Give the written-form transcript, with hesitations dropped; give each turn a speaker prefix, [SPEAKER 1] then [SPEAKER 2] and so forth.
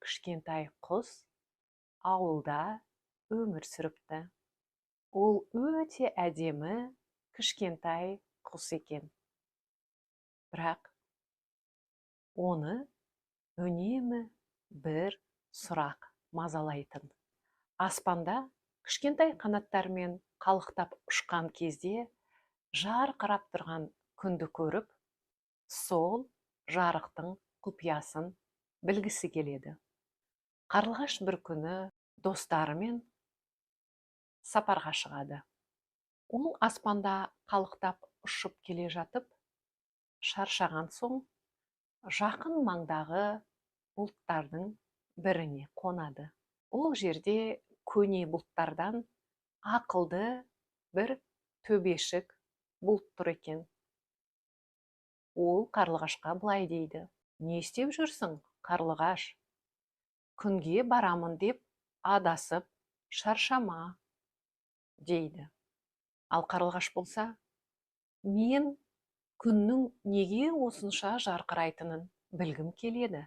[SPEAKER 1] кішкентай құс ауылда өмір сүріпті. Ол өте әдемі кішкентай құс екен. Бірақ оны үнемі бір сұрақ мазалайтын. Аспанда кішкентай қанаттармен қалықтап ұшқан кезде жарқырап тұрған күнді көріп, сол жарықтың құпиясын білгісі келеді. Қарлығаш бір күні достарымен сапарға шығады. Ол аспанда қалықтап ұшып келе жатып, шаршаған соң, жақын маңдағы бұлттардың біріне қонады. Ол жерде көне бұлттардан ақылды бір төбешік бұлт тұр екен. Ол қарлығашқа былай дейді: "Не істеп жүрсің, қарлығаш? Күнге барамын деп адасып шаршама", дейді. Ал қарлығаш болса: "Мен күннің неге осынша жарқырайтынын білгім келеді.